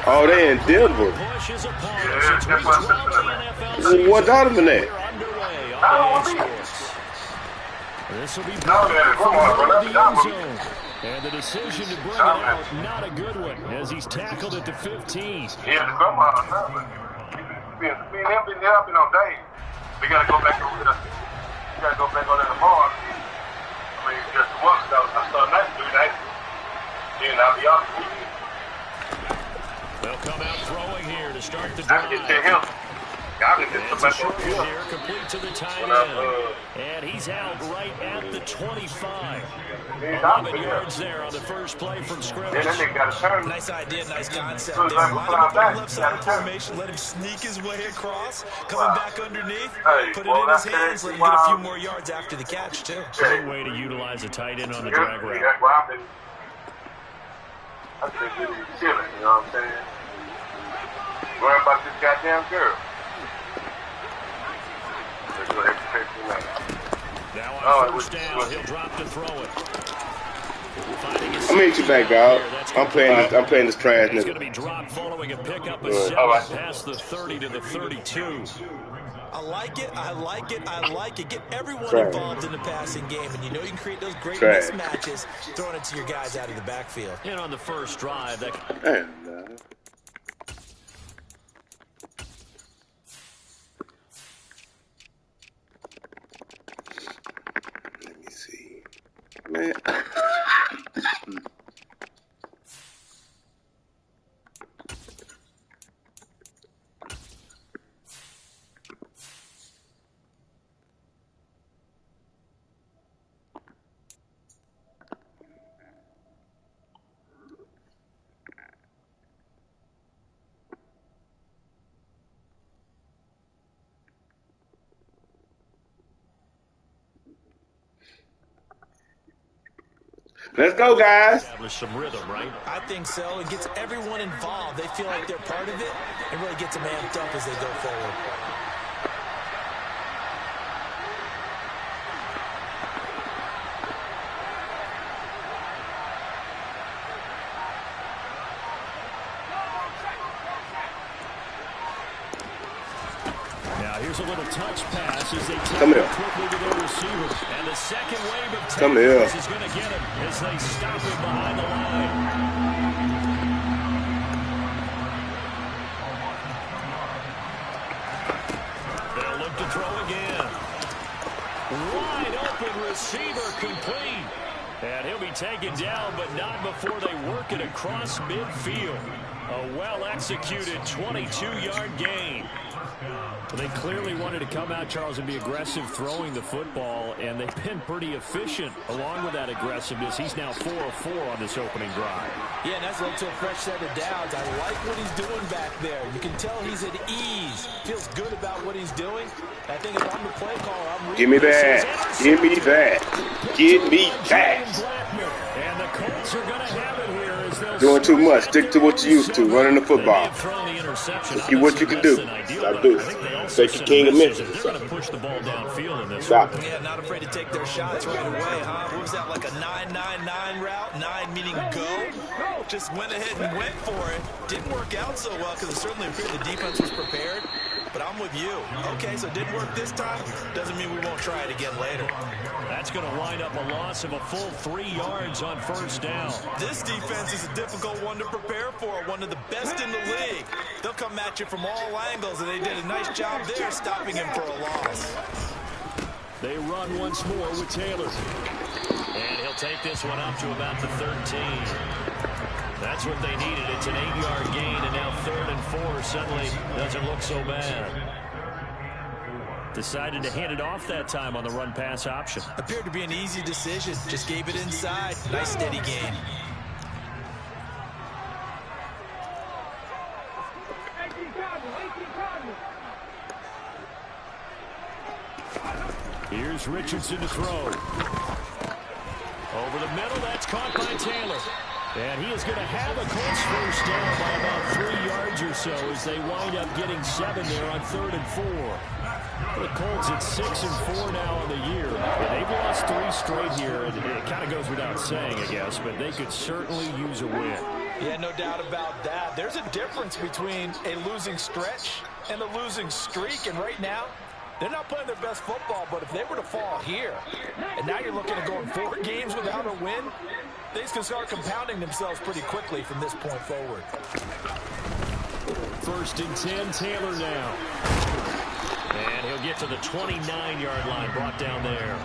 Oh, they in Denver. What Donovan at? This will be from the end zone. And the decision to bring it out, not a good one, as he's tackled at the 15. Yeah, somehow or another. Me and him been helping on days. We got to go back over there. We got to go back on there tomorrow. I mean, just once. I started next 3 days. Then I'll be off. They'll come out throwing here to start the drive. I can get to him. It's a short here, complete to the tight end. And he's out right at the 25. 11 yards there on the first play from scrimmage. Nice idea, nice concept. Line him up on the left side of formation, let him sneak his way across, coming back underneath, put it in his hands, let him get a few more yards after the catch, too. Great way to utilize a tight end on the drag route. I think he's chilling, you know what I'm saying? Worrying about this goddamn girl. Now on first down, he'll drop to throw it. I'm meet you back, dog. I'm playing this trash He's nigga. going to be dropped following a pickup of 7 past the 30 to the 32. I like it, I like it, I like it. Get everyone involved in the passing game, and you know you can create those great mismatches throwing it to your guys out of the backfield. And on the first drive, that... Damn, let me see. Man. Let's go, guys. Establish some rhythm, right? I think so. It gets everyone involved. They feel like they're part of it and really gets them amped up as they go forward. Here's a little touch pass as they take Come it here. quickly to their receiver. And the second wave of Come here. tackles is going to get him as they stop him behind the line. They'll look to throw again. Wide open receiver complete. And he'll be taken down, but not before they work it across midfield. A well-executed 22-yard gain. They clearly wanted to come out, Charles, and be aggressive throwing the football, and they've been pretty efficient along with that aggressiveness. He's now 4 of 4 on this opening drive. Yeah, and that's led to a fresh set of downs. I like what he's doing back there. You can tell he's at ease. Feels good about what he's doing. I think if I'm the play caller, I'm Give me that. Give me that. Give me that. And the Colts are going to have it here as they'll Doing too much. Stick to what you used to. Running the football. See what you can do. Stop doing it. Take your king of Memphis. They're going to push the ball downfield in this Stop. one. Yeah, not afraid to take their shots right away, huh? What was that, like a 9-9-9 route? 9 meaning go? Just went ahead and went for it. Didn't work out so well because it certainly appeared the defense was prepared. But I'm with you. Okay, so it didn't work this time. Doesn't mean we won't try it again later. That's going to wind up a loss of a full 3 yards on first down. This defense is a difficult one to prepare for. One of the best in the league. They'll come at you from all angles, and they did a nice job there stopping him for a loss. They run once more with Taylor. And he'll take this one up to about the 13. That's what they needed. It's an 8-yard gain, and now 3rd and 4 suddenly doesn't look so bad. Decided to hand it off that time on the run-pass option. Appeared to be an easy decision. Just gave it inside. Nice steady gain. Here's Richardson to throw. Over the middle, that's caught by Taylor. And he is going to have a Colts first down by about 3 yards or so as they wind up getting 7 there on 3rd and 4. The Colts at 6 and 4 now on the year. And they've lost 3 straight here. It kind of goes without saying, I guess, but they could certainly use a win. Yeah, no doubt about that. There's a difference between a losing stretch and a losing streak, and right now, they're not playing their best football, but if they were to fall here, and now you're looking at going 4 games without a win, things can start compounding themselves pretty quickly from this point forward. 1st and 10, Taylor now. And he'll get to the 29-yard line, brought down there.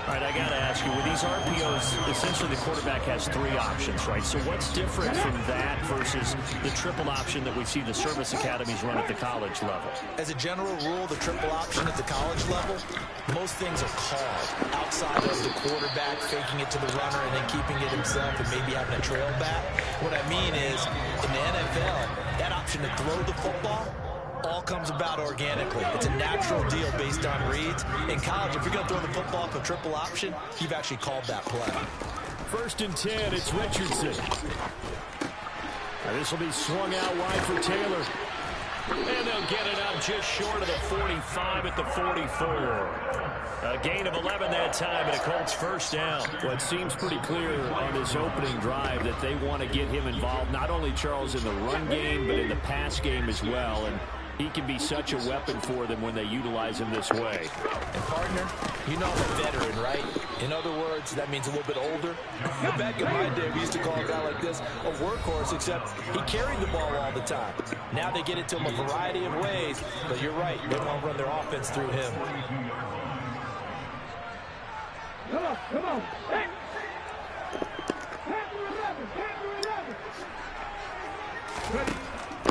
All right, I got to ask you, with these RPOs, essentially the quarterback has 3 options, right? So what's different from that versus the triple option that we see the service academies run at the college level? As a general rule, the triple option at the college level, most things are called outside of the quarterback faking it to the runner and then keeping it himself and maybe having a trail back. What I mean is, in the NFL, that option to throw the football all comes about organically. It's a natural deal based on reads. In college, if you're going to throw the football for triple option, you've actually called that play. 1st and 10, it's Richardson. This will be swung out wide for Taylor. And they'll get it up just short of the 45 at the 44. A gain of 11 that time, and a Colts 1st down. Well, it seems pretty clear on this opening drive that they want to get him involved, not only, Charles, in the run game, but in the pass game as well. And he can be such a weapon for them when they utilize him this way. And, partner, you know I'm a veteran, right? In other words, that means a little bit older. Back in my day, we used to call a guy like this a workhorse, except he carried the ball all the time. Now they get it to him a variety of ways, but you're right. They want to run their offense through him. Come on. Hey.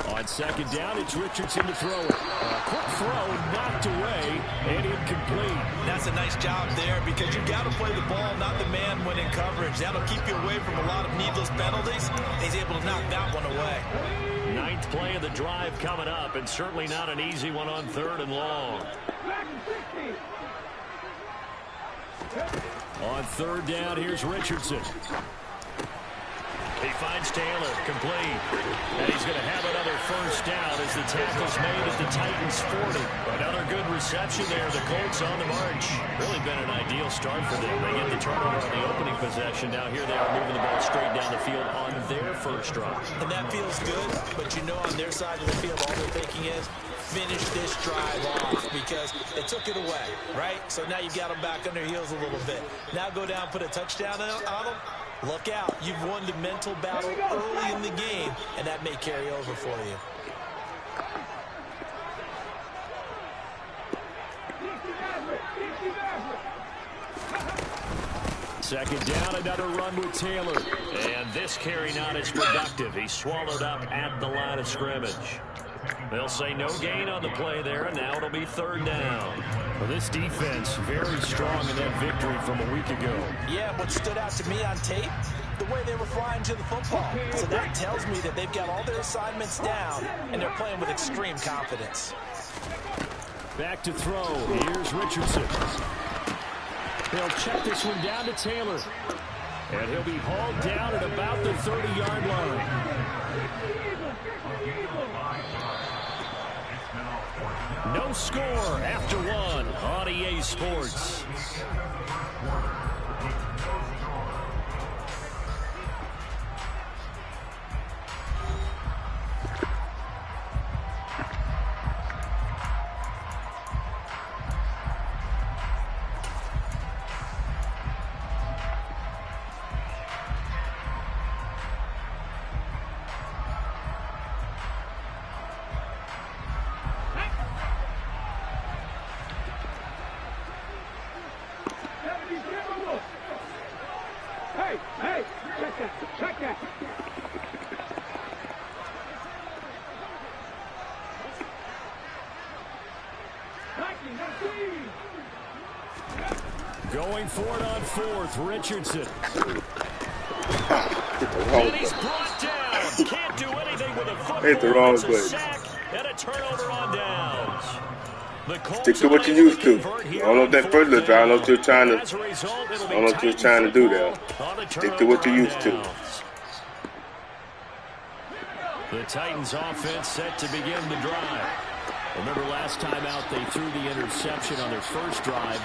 On 2nd down, it's Richardson to throw it. A quick throw, knocked away, and incomplete. That's a nice job there because you got to play the ball, not the man when in coverage. That'll keep you away from a lot of needless penalties. He's able to knock that one away. 9th play of the drive coming up, and certainly not an easy one on 3rd and long. On 3rd down, here's Richardson. He finds Taylor, complete. And he's going to have another 1st down as the tackle's made at the Titans 40. Another good reception there. The Colts on the march. Really been an ideal start for them. They get the turnover on the opening possession. Now here they are moving the ball straight down the field on their 1st drive. And that feels good, but you know on their side of the field, all they're thinking is, finish this drive off because they took it away, right? So now you've got them back on their heels a little bit. Now go down, put a touchdown on them. Look out. You've won the mental battle early in the game, and that may carry over for you. Second down, another run with Taylor. And this carry not as productive. He's swallowed up at the line of scrimmage. They'll say no gain on the play there, and now it'll be 3rd down. Well, this defense very strong in that victory from a week ago. Yeah, what stood out to me on tape, the way they were flying to the football. So that tells me that they've got all their assignments down, and they're playing with extreme confidence. Back to throw. Here's Richardson. They'll check this one down to Taylor. And he'll be hauled down at about the 30-yard line. No score after 1 on EA Sports. Hey, check that. Going for it on 4th, Richardson. And he's brought down. Can't do anything with a football. Hit the wrong It's a place. sack and a turnover on downs. Stick to what you're used to. I don't know if that first little drive, I don't know if you're trying to, do there. Stick to what you're used to. The Titans offense set to begin the drive. Remember last time out they threw the interception on their first drive.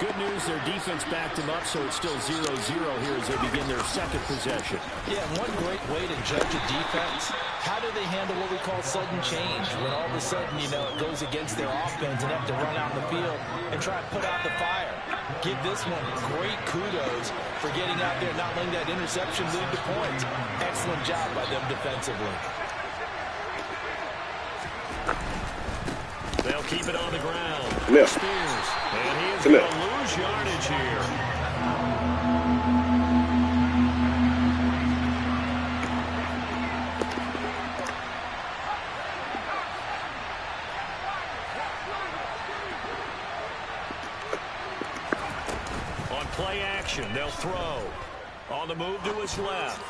Good news, their defense backed them up, so it's still 0-0 here as they begin their second possession. Yeah, and one great way to judge a defense, how do they handle what we call sudden change? When all of a sudden, you know, it goes against their offense and have to run out in the field and try to put out the fire. Give this one great kudos for getting out there, not letting that interception lead to points. Excellent job by them defensively. They'll keep it on the ground. Yeah. Spears. And he is going to lose yardage here. On play action, they'll throw. On the move to his left.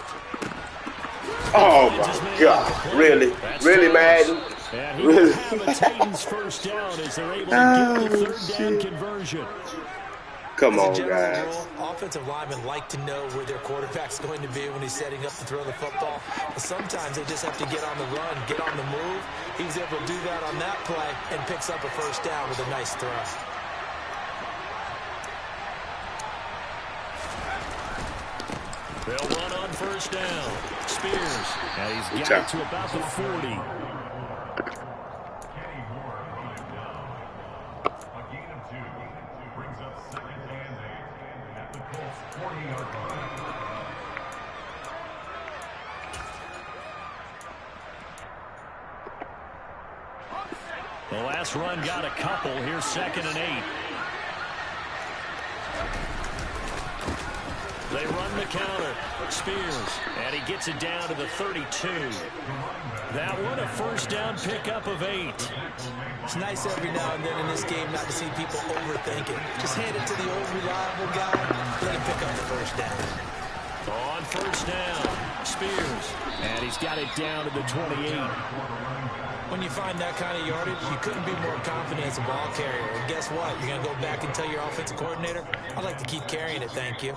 Oh, my God. Really? Really, Madden? And he will have a Titans first down as they're able to get the third down conversion. Come on, As a general guys. rule, offensive linemen like to know where their quarterback's going to be when he's setting up to throw the football. But sometimes they just have to get on the run, get on the move. He was able to do that on that play and picks up a first down with a nice throw. They'll run on first down. Spears. And he's got it to about the 40. The last run got a couple. Here's 2nd and 8. They run the counter. Spears. And he gets it down to the 32. That one a first down pickup of 8. It's nice every now and then in this game not to see people overthink it. Just hand it to the old reliable guy. Let him pick up the first down. On first down, Spears. And he's got it down to the 28. When you find that kind of yardage, you couldn't be more confident as a ball carrier. And guess what? You're going to go back and tell your offensive coordinator, I'd like to keep carrying it, thank you.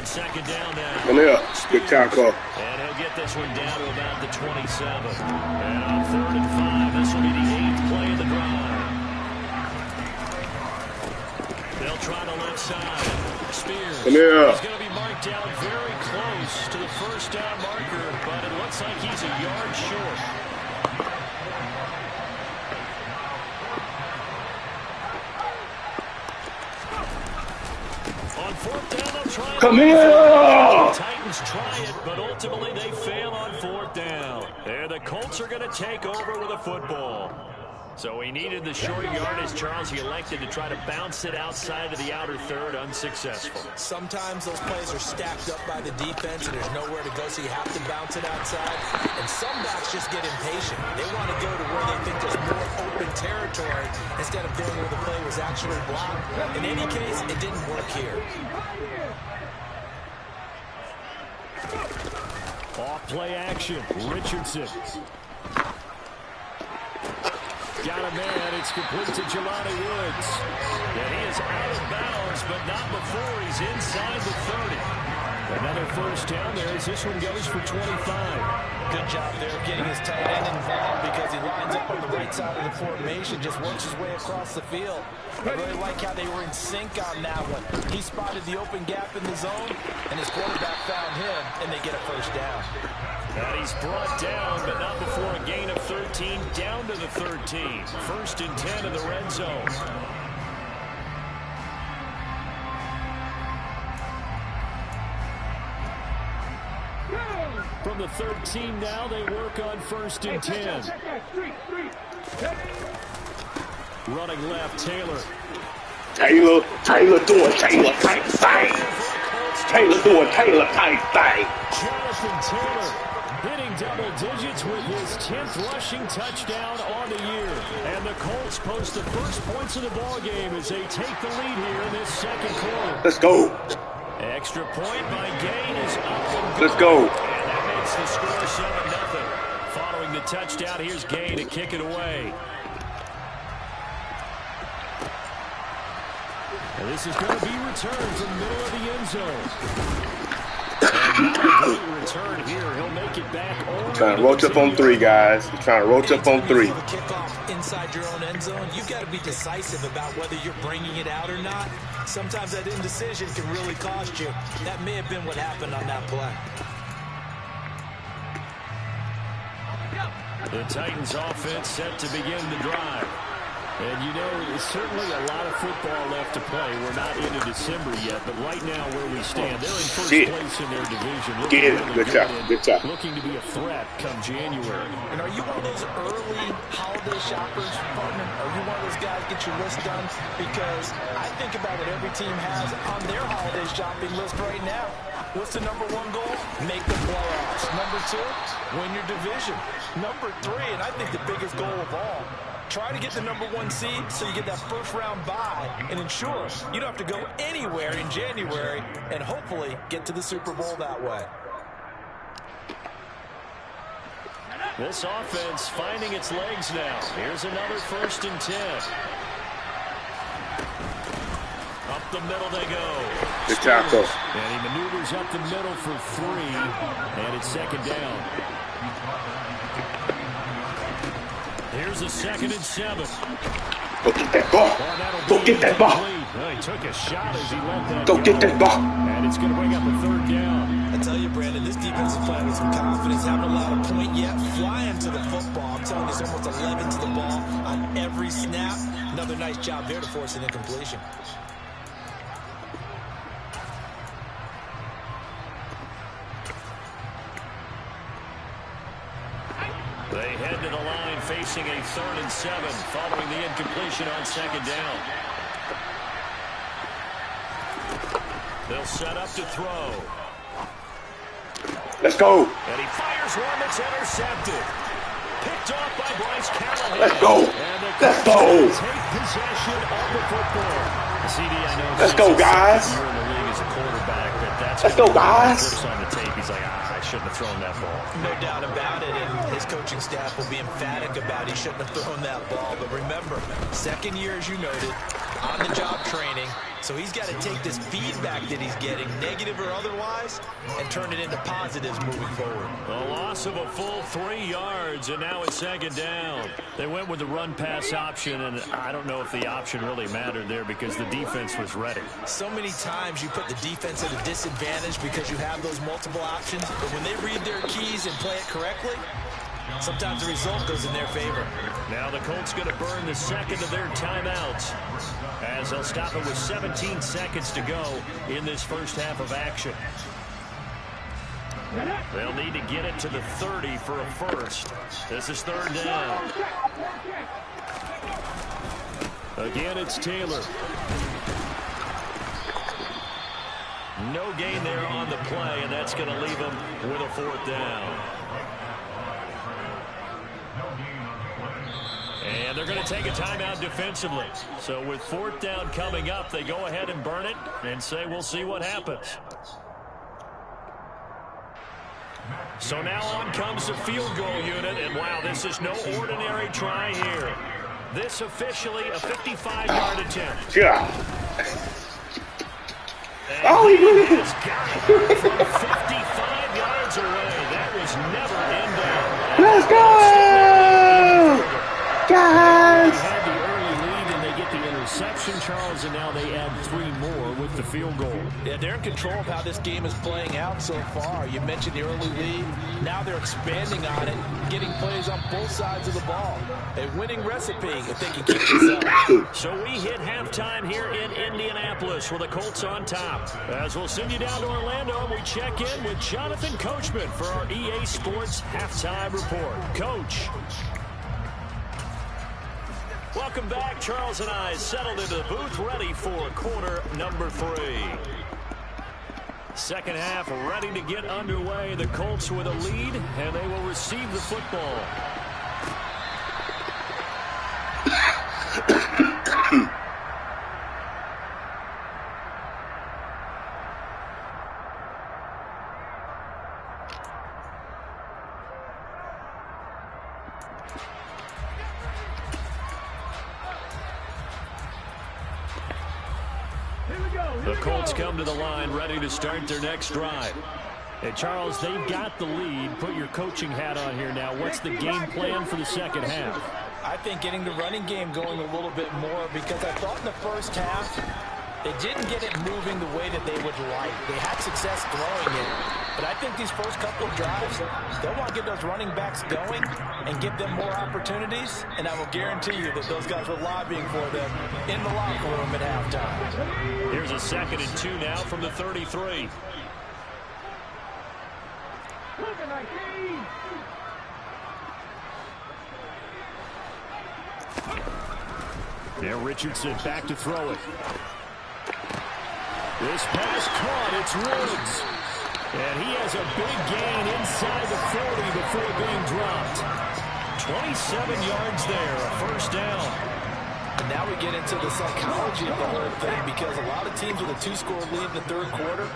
Second down now. Come here. Good tackle. And he'll get this one down to about the 27. And on 3rd and 5, this will be the 8th play of the drive. They'll try the left side. Spears. Come here. He's going to be marked down very close to the first down marker, but it looks like he's a yard short. On 4th down, they'll try it. Come here! The Titans try it, but ultimately they fail on 4th down. And the Colts are going to take over with a football. So he needed the short yardage, Charles. He elected to try to bounce it outside of the outer third, unsuccessful. Sometimes those plays are stacked up by the defense and there's nowhere to go, so you have to bounce it outside. And some backs just get impatient. They want to go to where they think there's more open territory instead of going where the play was actually blocked. In any case, it didn't work here. Off play action, Richardson. Got a man, it's complete to Jelani Woods. And he is out of bounds, but not before he's inside the 30. Another first down there as this one goes for 25. Good job there getting his tight end involved because he lines up on the right side of the formation, just works his way across the field. I really like how they were in sync on that one. He spotted the open gap in the zone, and his quarterback found him, and they get a first down. And he's brought down, but not before a gain of 13, down to the 13. 1st and 10 in the red zone. From the 13 now, they work on 1st and 10. Running left, Taylor. Taylor doing Taylor type thing. Taylor doing Taylor type thing. Jonathan Taylor hitting double digits with his 10th rushing touchdown on the year. And the Colts post the first points of the ball game as they take the lead here in this second quarter. Let's go. Extra point by Gain is up and Let's go. And that made makes the score 7-0. Following the touchdown, here's Gay to kick it away. And this is going to be returned from the middle of the end zone. And not a great return here. He'll make it back. Trying to roach up on 3, guys. We're trying to roach up on 3. Anytime you have a kickoff inside your own end zone, you've got to be decisive about whether you're bringing it out or not. Sometimes that indecision can really cost you. That may have been what happened on that play. The Titans offense set to begin the drive. And, you know, there's certainly a lot of football left to play. We're not into December yet, but right now where we stand, they're in first place in their division. Get it. Good job. Good job. Looking to be a threat come January. And are you one of those early holiday shoppers, partner? Are you one of those guys get your list done? Because I think about what every team has on their holiday shopping list right now. What's the number 1 goal? Make the playoffs. Number 2, win your division. Number 3, and I think the biggest goal of all, try to get the number 1 seed so you get that first-round bye and ensure you don't have to go anywhere in January and hopefully get to the Super Bowl that way. This offense finding its legs now. Here's another 1st and 10. Up the middle they go. Good tackle. And he maneuvers up the middle for 3, and it's 2nd down. Here's a 2nd and 7. Go get that ball. Go get that ball. Well, he took a shot as he let that Go get that ball. And it's going to bring up a 3rd down. I tell you, Brandon, this defense is playing with some confidence, haven't allowed a point yet, flying to the football. I'm telling you, it's almost 11 to the ball on every snap. Another nice job there to force an incompletion. They head to the line facing a 3rd and 7 following the incompletion on 2nd down. They'll set up to throw. Let's go. And he fires one that's intercepted. Picked off by Bryce Callahan. Let's go. Let's go. Take possession of the football. CD, I know. Let's go, guys. You're in the league as a quarterback, but that's Let's go, guys. on the tape. He's like, I shouldn't have thrown that ball. No doubt about it, and his coaching staff will be emphatic about he shouldn't have thrown that ball. But remember, 2nd year, as you noted, on-the-job training. So he's got to take this feedback that he's getting, negative or otherwise, and turn it into positives moving forward. A loss of a full 3 yards, and now it's 2nd down. They went with the run-pass option, and I don't know if the option really mattered there because the defense was ready. So many times you put the defense at a disadvantage because you have those multiple options, but when they read their keys and play it correctly, sometimes the result goes in their favor. Now the Colts going to burn the 2nd of their timeouts as they'll stop it with 17 seconds to go in this first half of action. They'll need to get it to the 30 for a first. This is 3rd down. Again, it's Taylor. No gain there on the play, and that's going to leave him with a 4th down. And they're going to take a timeout defensively. So with 4th down coming up, they go ahead and burn it and say, we'll see what happens. So now on comes the field goal unit. And, wow, this is no ordinary try here. This officially a 55-yard attempt. Yeah. And he has got it from 55 yards away. That was never in doubt. Let's go, guys. They had the early lead, and they get the interception, Charles, and now they add 3 more with the field goal. Yeah, they're in control of how this game is playing out so far. You mentioned the early lead. Now they're expanding on it, getting plays on both sides of the ball. A winning recipe if they can keep this up. So we hit halftime here in Indianapolis with the Colts on top. As we'll send you down to Orlando, we check in with Jonathan Coachman for our EA Sports Halftime Report. Coach. Welcome back. Charles and I settled into the booth, ready for quarter number 3. Second half ready to get underway. The Colts with a lead, and they will receive the football. The Colts come to the line ready to start their next drive. Hey, Charles, they've got the lead. Put your coaching hat on here now. What's the game plan for the second half? I think getting the running game going a little bit more, because I thought in the first half they didn't get it moving the way that they would like. They had success throwing it, but I think these first couple of drives, they'll want to get those running backs going and give them more opportunities, and I will guarantee you that those guys were lobbying for them in the locker room at halftime. Here's a 2nd and 2 now from the 33. Now Richardson back to throw it. This pass caught. It's Woods. And he has a big gain inside the 40 before being dropped. 27 yards there, a first down. And now we get into the psychology of the whole thing, because a lot of teams with a 2-score lead in the third quarter,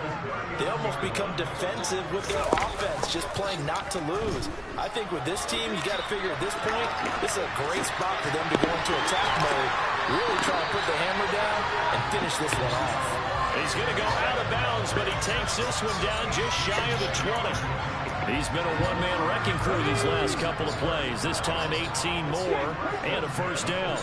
they almost become defensive with their offense, just playing not to lose. I think with this team, you got to figure at this point, this is a great spot for them to go into attack mode, really try to put the hammer down and finish this one off. He's going to go out of bounds, but he takes this one down just shy of the 20. He's been a one-man wrecking crew these last couple of plays. This time 18 more and a first down.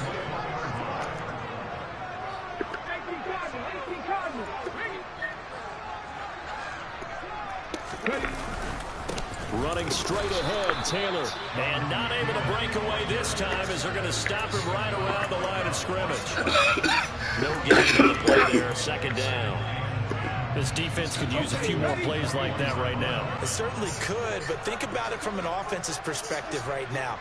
Running straight ahead, Taylor. And not able to break away this time, as they're going to stop him right around the line of scrimmage. No gain on the play there, 2nd down. This defense could use a few more plays like that right now. It certainly could, but think about it from an offense's perspective right now.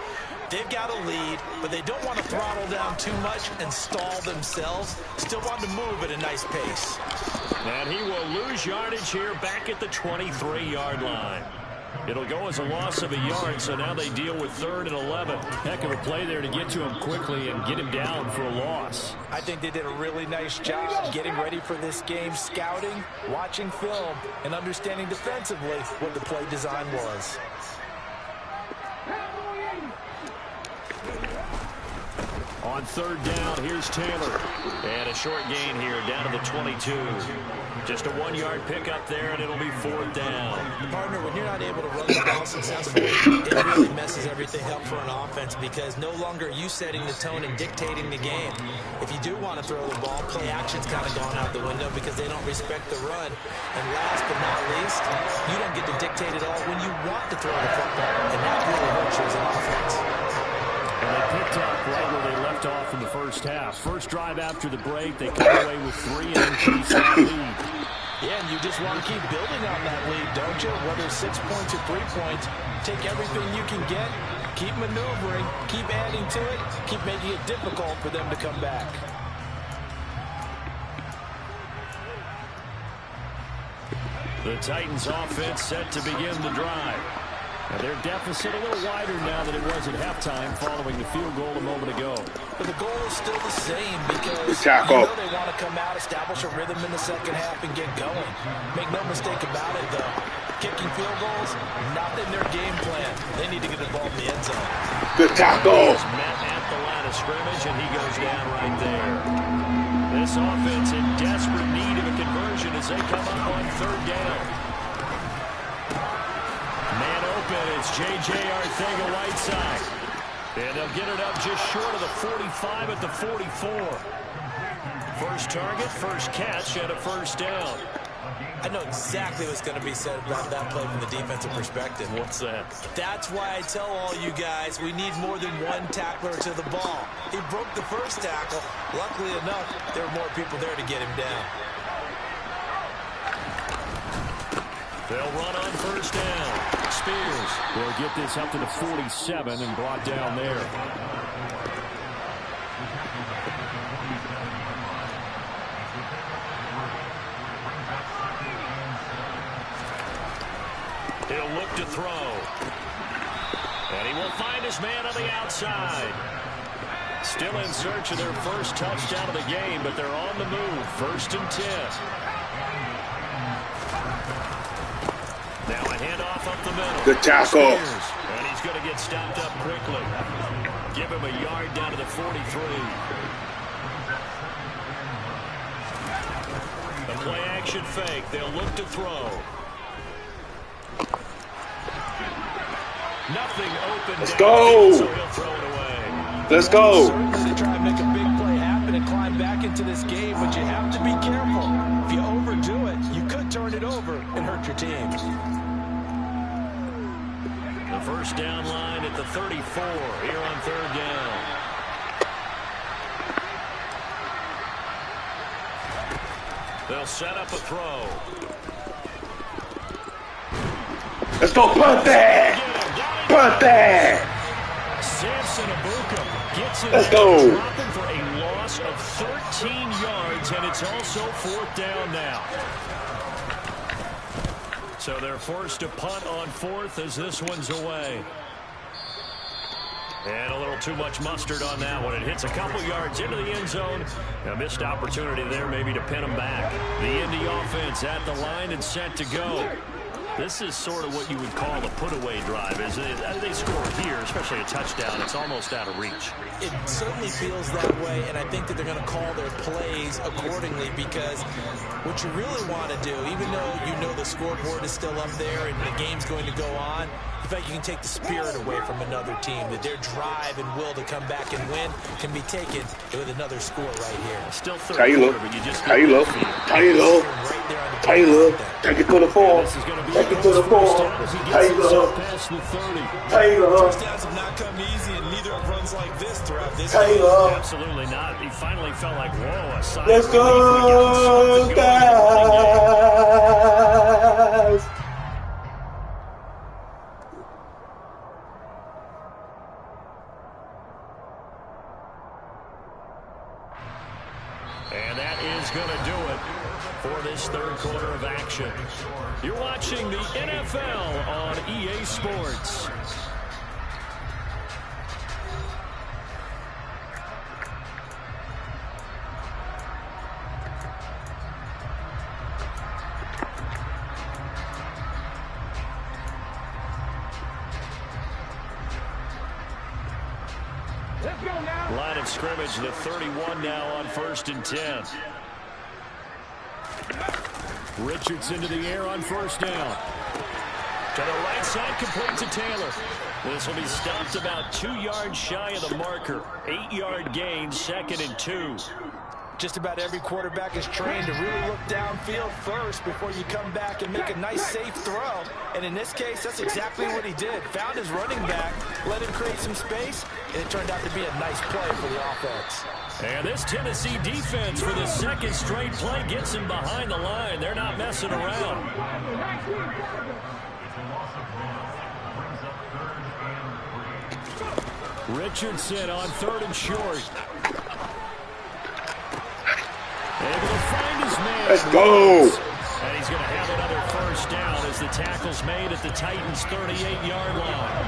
They've got a lead, but they don't want to throttle down too much and stall themselves. Still want to move at a nice pace. And he will lose yardage here back at the 23-yard line. It'll go as a loss of a yard, so now they deal with 3rd and 11. Heck of a play there to get to him quickly and get him down for a loss. I think they did a really nice job getting ready for this game, scouting, watching film, and understanding defensively what the play design was. On 3rd down, here's Taylor. And a short gain here, down to the 22. Just a 1-yard pickup there, and it'll be 4th down. Partner, when you're not able to run the ball successfully, it really messes everything up for an offense, because no longer are you setting the tone and dictating the game. If you do want to throw the ball, play action's kind of gone out the window because they don't respect the run. And last but not least, you don't get to dictate it all when you want to throw the football, and that really hurts you as an offense. And they picked up right where they left off in the first half. First drive after the break, they come away with 3 and increase that lead. Yeah, and you just want to keep building on that lead, don't you? Whether it's 6 points or 3 points, take everything you can get, keep maneuvering, keep adding to it, keep making it difficult for them to come back. The Titans offense set to begin the drive. And their deficit a little wider now than it was at halftime following the field goal a moment ago. But the goal is still the same, because you know they want to come out, establish a rhythm in the second half, and get going. Make no mistake about it, though. Kicking field goals, not in their game plan. They need to get the ball in the end zone. Good tackle. Met at the line of scrimmage, and he goes down right there. This offense in desperate need of a conversion as they come up on 3rd down. Man open, it's J.J. Arcega-Whiteside. And they'll get it up just short of the 45 at the 44. First target, first catch, and a first down. I know exactly what's going to be said about that play from the defensive perspective. What's that? That's why I tell all you guys we need more than one tackler to the ball. He broke the first tackle. Luckily enough, there were more people there to get him down. They'll run on first down. Spears will get this up to the 47 and brought down there. He'll look to throw. And he will find his man on the outside. Still in search of their first touchdown of the game, but they're on the move. 1st and 10. Now a handoff up the middle. Good tackle. And he's going to get stopped up quickly. Give him a yard down to the 43. play action fake. They'll look to throw. Nothing open. Let's go. So he'll throw it away. Let's go. Certainly to try and make a big play happen and climb back into this game, but you have to be careful. If you overdo it, you could turn it over and hurt your team. The first down line at the 34 here on third down. They'll set up a throw. Let's go, punt that! Punt that! Samson Abuka gets it. Let's go. Dropping for a loss of 13 yards, and it's also fourth down now. So they're forced to punt on fourth as this one's away. And a little too much mustard on that one. It hits a couple yards into the end zone. A missed opportunity there maybe to pin them back. The Indy offense at the line and set to go. This is sort of what you would call a put-away drive, isn't it? They score here, especially a touchdown. It's almost out of reach. It certainly feels that way, and I think that they're going to call their plays accordingly because what you really want to do, even though you know the scoreboard is still up there and the game's going to go on, the fact you can take the spirit away from another team, that their drive and will to come back and win can be taken with another score right here. Still third Taylor, quarter, but you just Taylor, Taylor, Right there on the Taylor, take it to the 4. This is going to be Take it to the 4. Taylor, past the 30. Taylor, First downs have not come easy, and neither have runs like this throughout this game. Taylor. Absolutely not. He finally felt like, whoa, a sign Let's of relief. We got something go, going. guys! And that is going to do it for this third quarter of action. You're watching the NFL on EA Sports. Let's go now. Line of scrimmage, the 31 now on 1st and 10. Richardson to the air on first down. To the right side, complete to Taylor. This will be stopped about 2 yards shy of the marker. 8-yard gain, 2nd and 2. Just about every quarterback is trained to really look downfield first before you come back and make a nice, safe throw. And in this case, that's exactly what he did. Found his running back, let him create some space, and it turned out to be a nice play for the offense. And this Tennessee defense for the second straight play gets him behind the line. They're not messing around. Richardson on 3rd and short. Able to find his man. Let's go. And he's going to have another first down as the tackle's made at the Titans' 38-yard line.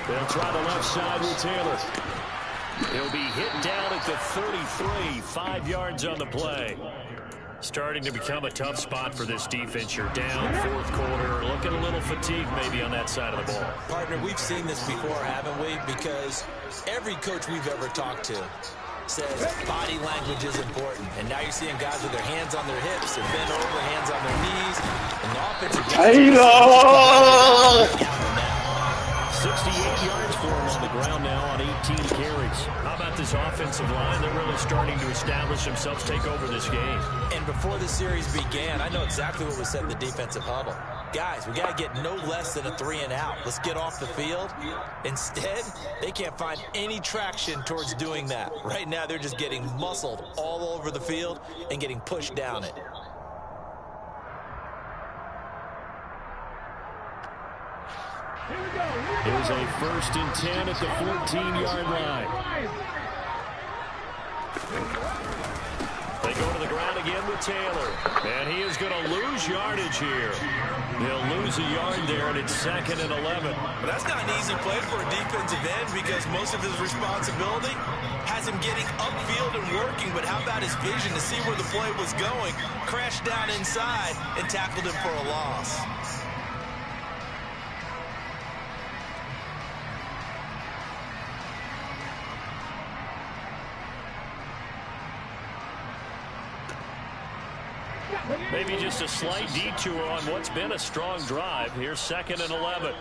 They'll try the left side with Taylor. He'll be hit down at the 33, 5 yards on the play. Starting to become a tough spot for this defense. You're down 4th quarter, looking a little fatigued maybe on that side of the ball. Partner, we've seen this before, haven't we? Because every coach we've ever talked to says body language is important. And now you're seeing guys with their hands on their hips, they're bent over, hands on their knees. And the offensive Taylor! 68 yards for him on the ground now on 18 carries. How about this offensive line? They're really starting to establish themselves, take over this game. And before the series began, I know exactly what was said in the defensive huddle. Guys, we got to get no less than a 3-and-out. Let's get off the field. Instead, they can't find any traction towards doing that. Right now, they're just getting muscled all over the field and getting pushed down it. Here's a 1st and 10 at the 14-yard line. They go to the ground again with Taylor. And he is going to lose yardage here. He'll lose a yard there, and it's 2nd and 11. But that's not an easy play for a defensive end because most of his responsibility has him getting upfield and working. But how about his vision to see where the play was going, crashed down inside, and tackled him for a loss. Maybe just a slight detour on what's been a strong drive. Here's 2nd and 11.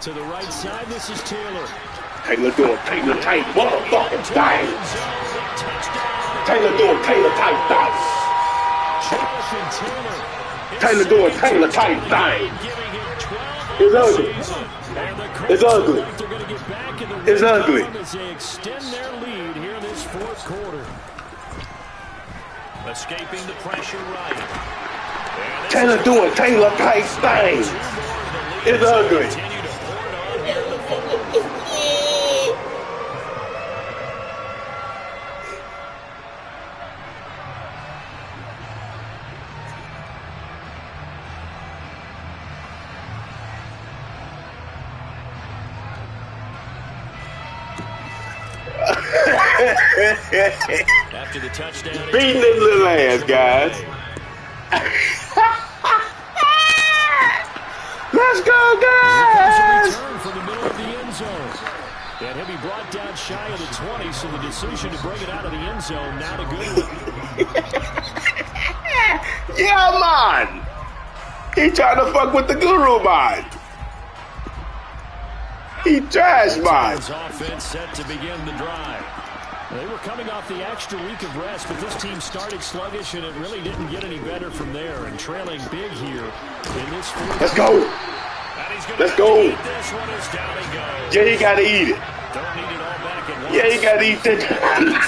To the right side, this is Taylor. Taylor doing Taylor type motherfucking thing. Taylor doing Taylor type thing. Taylor doing Taylor type thing. It's ugly. It's ugly. It's ugly. As they extend their lead here in this 4th quarter. Escaping the pressure right. Taylor doing Taylor type thing. It's ugly. After the touchdown, beating his little ass, guys. Let's go, guys! Return from the middle of the end zone. And he'll be brought down shy of the 20, so the decision to bring it out of the end zone, not a good one. Yeah, man! He trying to fuck with the guru, man. He trash, man. Offense set to begin the drive. They were coming off the extra week of rest, but this team started sluggish, and it really didn't get any better from there. And trailing big here in this 4th. Let's go. Let's go. Yeah, he got to eat it. Don't need it all back at once. Yeah, he got to eat that.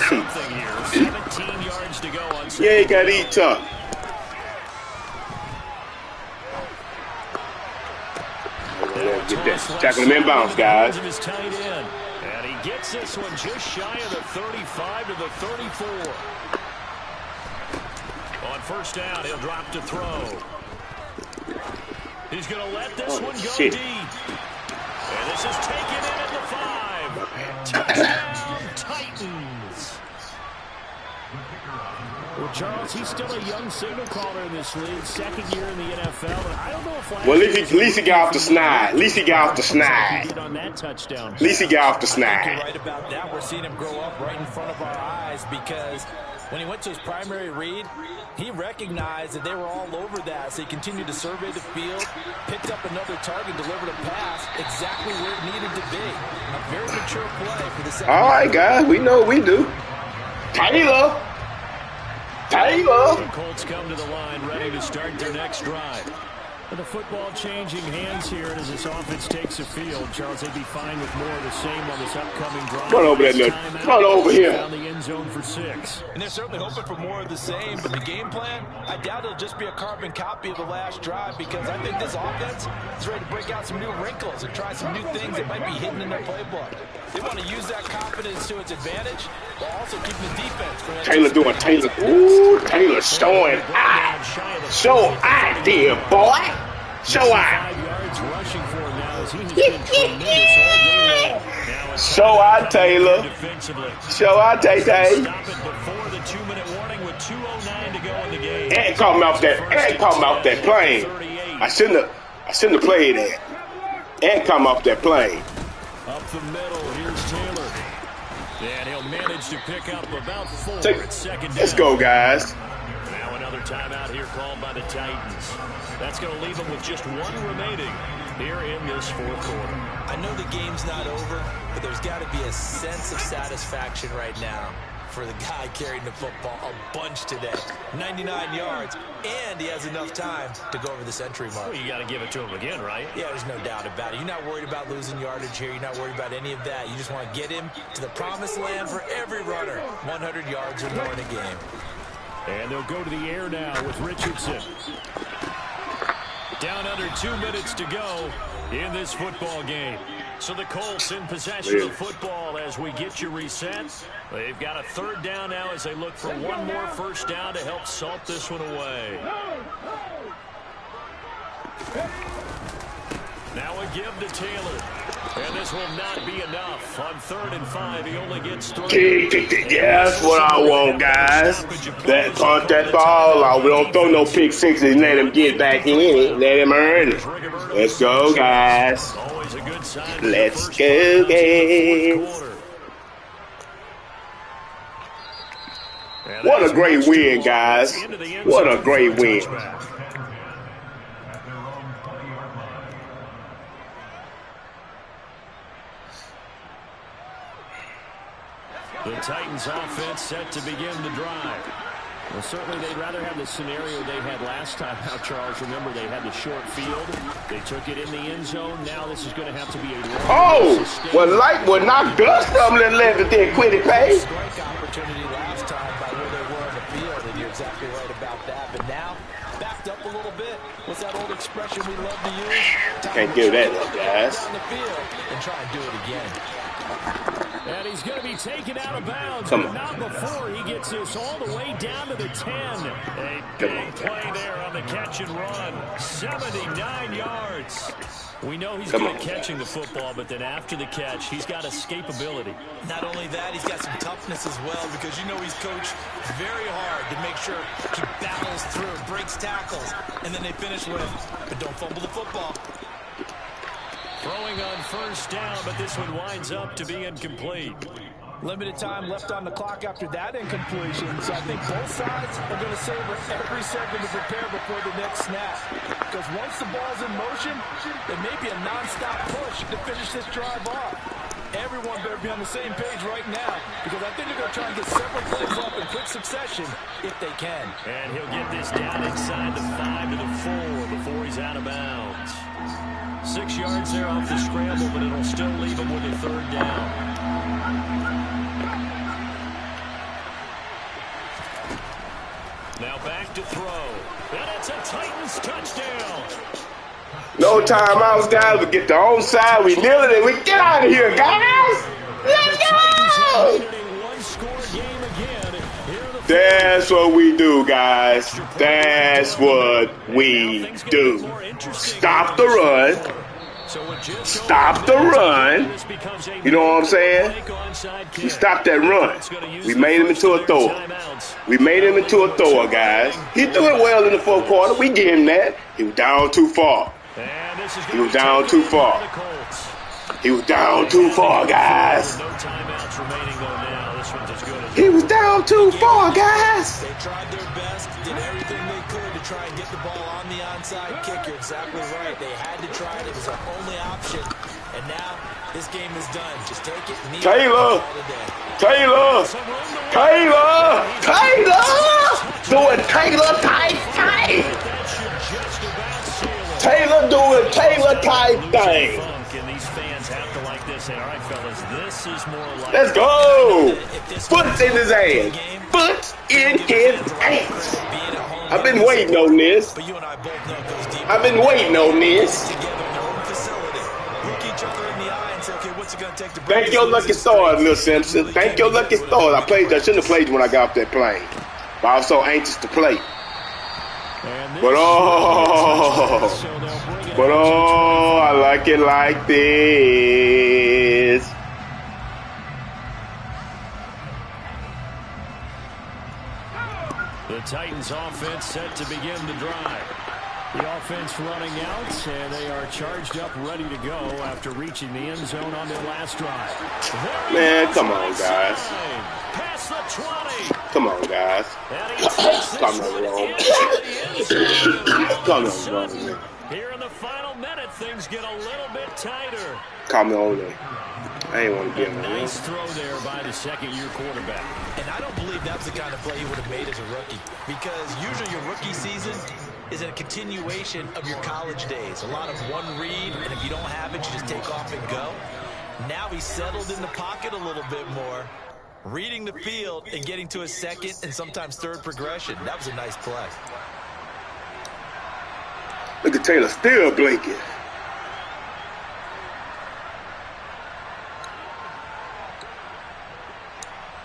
Something here. 17 yards to go on. Yeah, he got to eat tough. Get that. Tackle him inbounds, guys. And he gets this one just shy of the 35 to the 34. On 1st down, he'll drop to throw. He's going to let this one go deep. And this is taken in at the 5. Touchdown, Titans. Well, Charles, he's still a young signal caller in this league, 2nd year in the NFL. And I don't know if well, at least he got off the snide. At least he got off the snide. On that touchdown. At least he got off the You're snide. right about that. We're seeing him grow up right in front of our eyes because when he went to his primary read, he recognized that they were all over that. So he continued to survey the field, picked up another target, delivered a pass exactly where it needed to be. A very mature play for the second. All right, guys. We know what we do. Taylor. The Colts come to the line, ready to start their next drive. With the football changing hands here, and as this offense takes the field, Charles, they'd be fine with more of the same on this upcoming drive. Run over that nut. Run over here. Down the end zone for 6. And they're certainly hoping for more of the same, but the game plan, I doubt it'll just be a carbon copy of the last drive because I think this offense is ready to break out some new wrinkles and try some new things that might be hidden in their playbook. They want to use that confidence to its advantage while also keeping the defense from Taylor doing Taylor. Ooh, Taylor showing eye. Show eye there, boy. Show eye. 5 yards rushing for him now as he has been tremendous all day long. Show eye, Taylor. Show eye, Tay-Tay. Stop it before the 2-minute warning with 2:09 to go in the game. And come off that plane. I shouldn't have played that. And come off that plane. Up the middle, here's Taylor. And he'll manage to pick up about 4 at 2nd down. Let's go, guys. Now another timeout here called by the Titans. That's going to leave them with just 1 remaining here in this 4th quarter. I know the game's not over, but there's got to be a sense of satisfaction right now for the guy carrying the football a bunch today. 99 yards, and he has enough time to go over the century mark. Well, you got to give it to him again, right? Yeah, there's no doubt about it. You're not worried about losing yardage here. You're not worried about any of that. You just want to get him to the promised land for every runner. 100 yards or more in a game. And they'll go to the air now with Richardson. Down under 2 minutes to go in this football game. So the Colts in possession of the football as we get you reset. They've got a 3rd down now as they look for 1 more 1st down to help salt this one away. Now a give to Taylor. And this will not be enough. On 3rd and 5, he only gets 3. Yeah, that's what I want, guys. That punt that ball out. We don't throw no pick sixes. Let him get back in it. Let him earn it. Let's go, guys. Always a good sign. Let's go, guys. What a great win, guys. What a great win. The Titans offense set to begin the drive. Well, certainly they'd rather have the scenario they had last time. Now, Charles, remember they had the short field. They took it in the end zone. Now this is going to have to be a well, like will knock dust up and left it there, quit it, pay. Strike opportunity last time by where they were on the field, and you're exactly right about that. But now, backed up a little bit. What's that old expression we love to use? Can't give that up, guys. On the field and try and do it again. And he's going to be taken out of bounds, Come but on. not before he gets this all the way down to the 10. A big play there on the catch and run. 79 yards. We know he's good at catching the football, but then after the catch, he's got escapability. Not only that, he's got some toughness as well, because you know he's coached very hard to make sure he battles through, breaks tackles, and then they finish with, but don't fumble the football. Throwing on first down, but this one winds up to be incomplete. Limited time left on the clock after that incompletion, so I think both sides are going to savor every second to prepare before the next snap. Because once the ball's in motion, it may be a non-stop push to finish this drive off. Everyone better be on the same page right now, because I think they're going to try and get several plays off in quick succession if they can. And he'll get this down inside the 5 to the 4 before he's out of bounds. 6 yards there off the scramble, but it'll still leave him with a third down. Now back to throw. And it's a Titans touchdown. No timeouts, guys. We get the onside. We nail it, and we get out of here, guys. Let's go. That's what we do, guys. That's what we do. Stop the run. Stop the run. You know what I'm saying? We stopped that run. We made him into a thrower. We made him into a thrower, guys. He's doing well in the fourth quarter. We give him that. He was down too far. He was down too far. He was down too far, guys. He was down too far, guys. They tried their best, did everything they could to try and get the ball on the onside kick. You're exactly right. They had to try it. It was their only option. And now this game is done. Just take it. Taylor. Doing Taylor type thing. Taylor doing Taylor type thing. Let's go. Foot in his ass. Foot in his ass. I've been waiting on this. I've been waiting on this. Thank your lucky stars, Lil Simpson. Thank your lucky stars. I shouldn't have played when I got off that plane. But I was so anxious to play. But I like it like this. The Titans offense set to begin the drive. The offense running out, and they are charged up, ready to go after reaching the end zone on their last drive. Man, come on, guys. Past the 20. Come on, guys. Come on, wrong. Here in the final minute, things get a little bit tighter. Come on, I ain't want to be on that. Nice throw there by the second-year quarterback. And I don't believe that was the kind of play he would have made as a rookie, because usually your rookie season is a continuation of your college days. A lot of one read, and if you don't have it, you just take off and go. Now he's settled in the pocket a little bit more, reading the field and getting to a second and sometimes third progression. That was a nice play. Look at Taylor still blinking.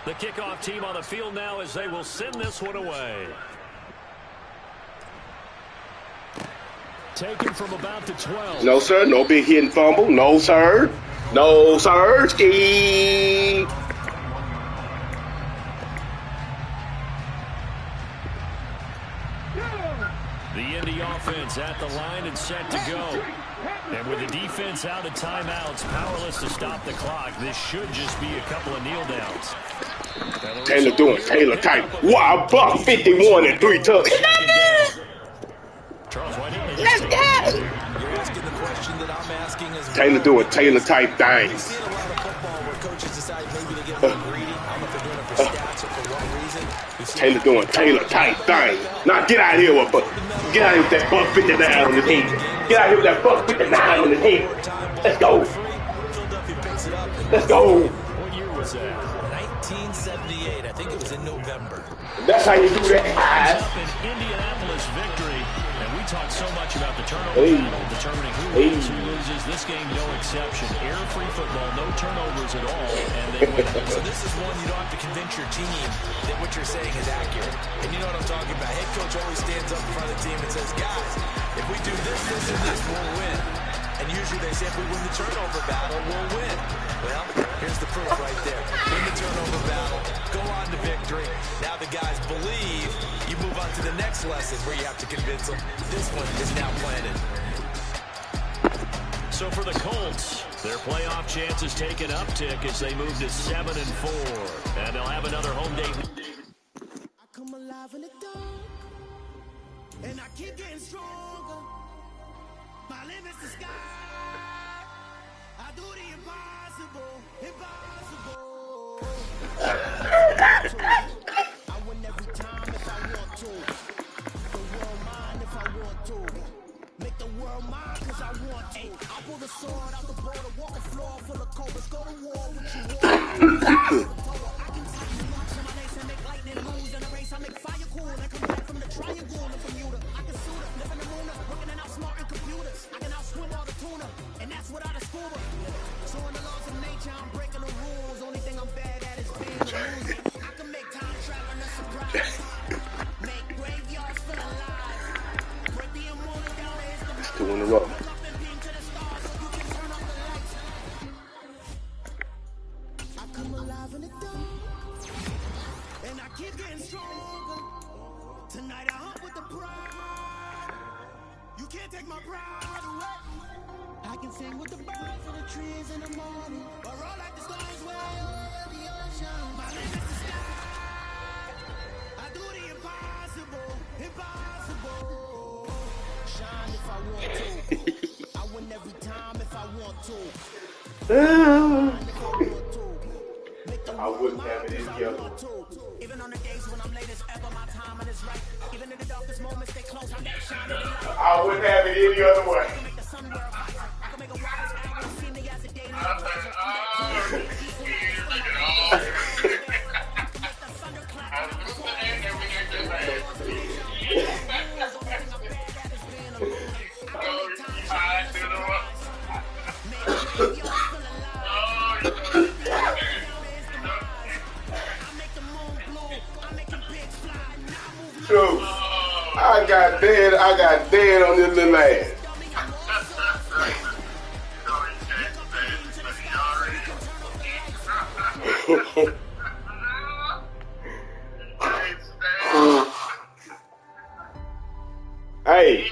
The kickoff team on the field now as they will send this one away. Taken from about the 12. No, sir. No big hit and fumble. No, sir. No, sir. Ski. The Indy offense at the line and set to go. And with the defense out of timeouts, powerless to stop the clock, this should just be a couple of kneel downs. Taylor doing Taylor type. Wow, buck 51 and 3 touchdowns. Let's go. You're asking the question that I'm asking as well. Taylor doing Taylor type things. We've seen a lot of football where coaches decide maybe to get a little greedy. I don't know if they're doing it for stats or for what reason. Taylor doing Taylor type thing. Now get out of here with get out of here with that buck 59 on his head. Get out of here with that buck 59 on his head. Let's go. Let's go. What year was that? 1978. I think it was in November. That's how you do that. Up in Indianapolis victory. And we talk so much about the turnover battle, determining who wins, who loses. This game, no exception. Air-free football, no turnovers at all, and they win. So this is one you don't have to convince your team that what you're saying is accurate. And you know what I'm talking about. Head coach always stands up in front of the team and says, guys, if we do this, this, and this, we'll win. And usually they say if we win the turnover battle, we'll win. Well, here's the proof right there. Win the turnover battle, go on to victory. Now the guys believe. You move on to the next lesson where you have to convince them. This one is now planted. So for the Colts, their playoff chances take an uptick as they move to 7-4. And they'll have another home day. I come alive in the dark, and I keep getting stronger. My limit's the sky. I do the impossible, impossible. I win every time if I want to. The world mine if I want to. Make the world mine cause I want to. I pull the sword out the border, walk a floor full of cold. Let's go to war with you. I can tie you marks in my lace and make lightning lose. In a race I make fire cool. I come back from the triangle and Bermuda. I can shoot it, live in the moon, working and outsmarting computers. I can outswim all the tuna, and that's without a scuba. So in the laws of nature, I'm breaking the rules. Only thing I'm bad at is being a loser. I can make time traveling a surprise. Make graveyards full of lies. Break the immortal down, raise the That's 2 in a row. I come alive in the dark, and I keep getting stronger. Tonight I hunt with the pride. You can't take my pride away. I can sing with the birds and the trees in the morning, or roll like the stars way over the ocean. My name is the sky. I do the impossible, impossible. Shine if I want to. I win every time if I want to. I wouldn't have it any other way. Even on the days when I'm late as ever, my timing is right. Even in the darkest moments, they close. I'm that shining light. I wouldn't have it any other way. I can make the sun wear a visor. I can make a wise arrow see me as a daily advisor. True. I got dead on this little ass. Hey.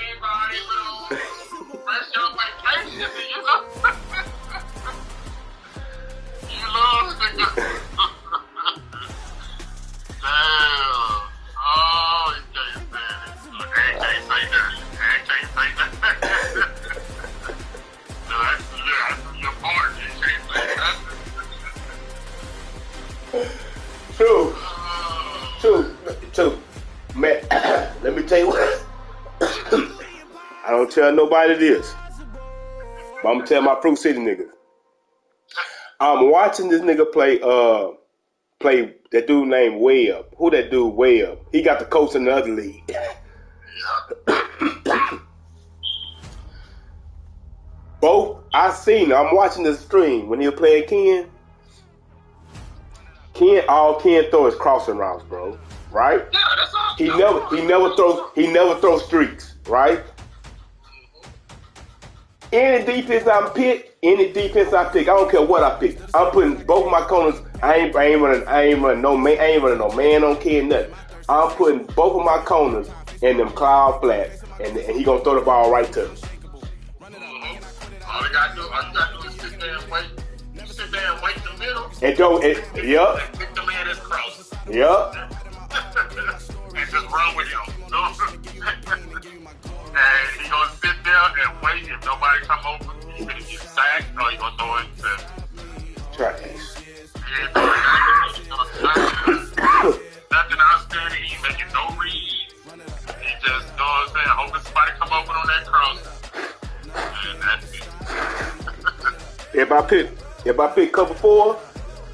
True. Man, let me tell you what. I don't tell nobody this, but I'm gonna tell my Fruit City niggas. I'm watching this nigga play that dude named Webb. Who that dude Webb? He got the coach in the other league. Both I seen. I'm watching the stream when he was playing Ken. All Ken throw is crossing routes, bro. Right? Yeah, that's all. He never throws streaks, right? Any defense I pick, I don't care what I pick. I'm putting both of my corners. I ain't running no man on Ken, nothing. I'm putting both of my corners in them cloud flats, and he gonna throw the ball right to him. All you gotta do is sit there and wait. You sit there and wait in the middle. And don't, yup. And pick the man that's crossing. Yup. And just run with him. And he gonna sit there and wait. If nobody come over, he's gonna get sacked or he gonna throw it to trash. Nothing outstanding. He making no reads. He just, you know what I'm saying, hoping somebody come over on that cross. And that's it. If I pick cover 4,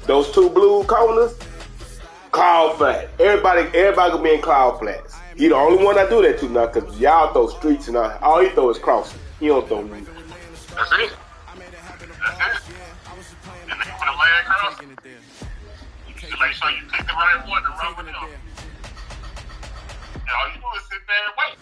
those 2 blue corners, cloud flat. Everybody gonna be in cloud flats. He the only one I do that to now, because y'all throw streets and all he throw is crossing. He don't throw me. That's it. And then for the leg cross, you make sure you pick the right one and run with him. And all you do is sit there and wait.